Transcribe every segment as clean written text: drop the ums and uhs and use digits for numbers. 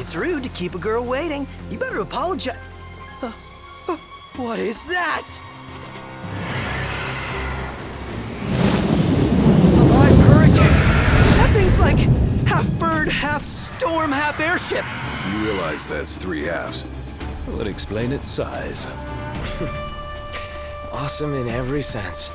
It's rude to keep a girl waiting. You better apologize. What is that? A live hurricane. That thing's like half bird, half storm, half airship. You realize that's 3 halves. Would explain its size. Awesome in every sense.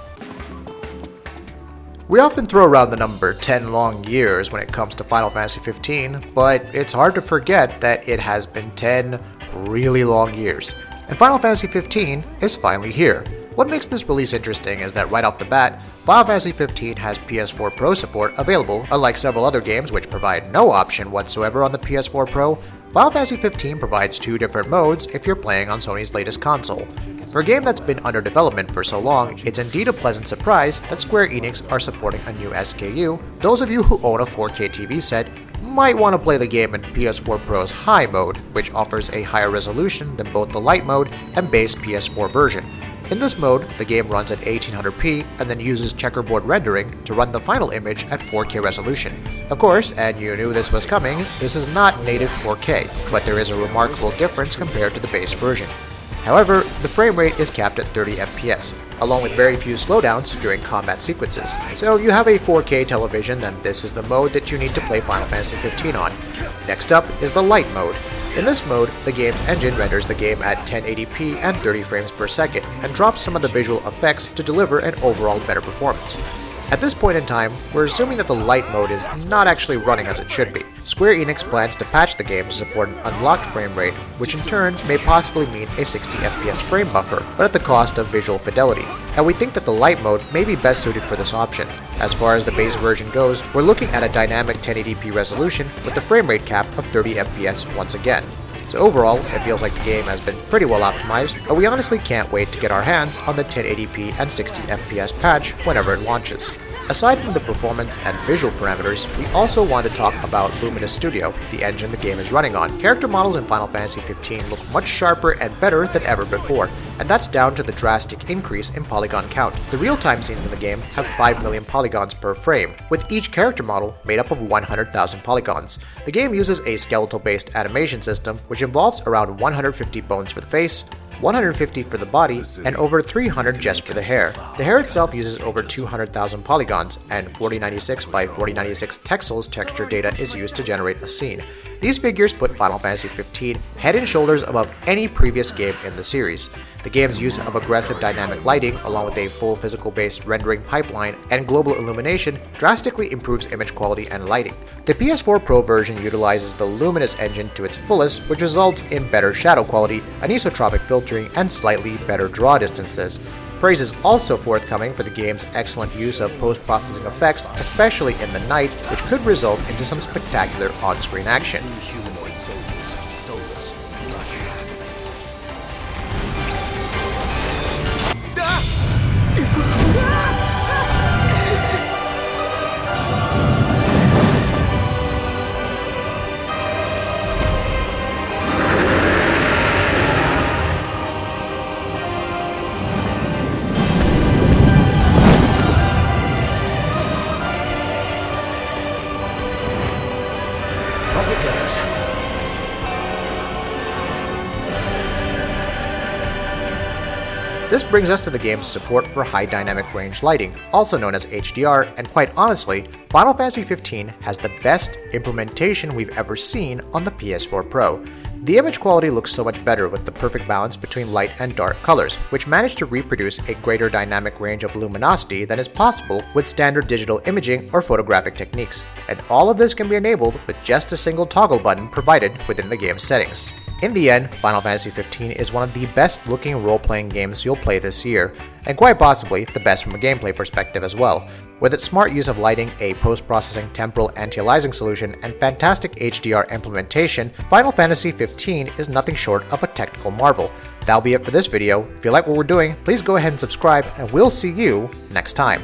We often throw around the number 10 long years when it comes to Final Fantasy XV, but it's hard to forget that it has been 10 really long years. And Final Fantasy XV is finally here. What makes this release interesting is that right off the bat, Final Fantasy XV has Ps4 Pro support available, unlike several other games which provide no option whatsoever on the Ps4 Pro. Final Fantasy XV provides 2 different modes if you're playing on Sony's latest console. For a game that's been under development for so long, it's indeed a pleasant surprise that Square Enix are supporting a new SKU. Those of you who own a 4K TV set might want to play the game in PS4 Pro's High mode, which offers a higher resolution than both the Lite mode and base PS4 version. In this mode, the game runs at 1800p and then uses checkerboard rendering to run the final image at 4K resolution. Of course, and you knew this was coming, this is not native 4K, but there is a remarkable difference compared to the base version. However, the frame rate is capped at 30 FPS, along with very few slowdowns during combat sequences. So you have a 4K television, then this is the mode that you need to play Final Fantasy XV on. Next up is the Lite mode. In this mode, the game's engine renders the game at 1080p and 30 frames per second, and drops some of the visual effects to deliver an overall better performance. At this point in time, we're assuming that the Lite mode is not actually running as it should be. Square Enix plans to patch the game to support an unlocked frame rate, which in turn may possibly mean a 60 FPS frame buffer, but at the cost of visual fidelity. And we think that the Lite mode may be best suited for this option. As far as the base version goes, we're looking at a dynamic 1080p resolution with the frame rate cap of 30 FPS once again. So overall, it feels like the game has been pretty well optimized, but we honestly can't wait to get our hands on the 1080p and 60 FPS patch whenever it launches. Aside from the performance and visual parameters, we also want to talk about Luminous Studio, the engine the game is running on. Character models in Final Fantasy XV look much sharper and better than ever before, and that's down to the drastic increase in Polygon Count. The real-time scenes in the game have 5 million polygons per frame, with each character model made up of 100,000 polygons. The game uses a skeletal-based animation system, which involves around 150 bones for the face, 150 for the body, and over 300 just for the hair. The hair itself uses over 200,000 polygons, and 4096 by 4096 texels texture data is used to generate a scene. These figures put Final Fantasy XV head and shoulders above any previous game in the series. The game's use of aggressive dynamic lighting, along with a full physical-based rendering pipeline and global illumination, drastically improves image quality and lighting. The PS4 Pro version utilizes the Luminous engine to its fullest, which results in better shadow quality, anisotropic filtering, and slightly better draw distances. Praise is also forthcoming for the game's excellent use of post-processing effects, especially in the night, which could result into some spectacular on-screen action. This brings us to the game's support for high dynamic range lighting, also known as HDR, and quite honestly, Final Fantasy XV has the best implementation we've ever seen on the PS4 Pro. The image quality looks so much better with the perfect balance between light and dark colors, which manage to reproduce a greater dynamic range of luminosity than is possible with standard digital imaging or photographic techniques. And all of this can be enabled with just a single toggle button provided within the game's settings. In the end, Final Fantasy XV is one of the best looking role-playing games you'll play this year, and quite possibly the best from a gameplay perspective as well. With its smart use of lighting, a post-processing temporal anti-aliasing solution, and fantastic HDR implementation, Final Fantasy XV is nothing short of a technical marvel. That'll be it for this video. If you like what we're doing, please go ahead and subscribe, and we'll see you next time.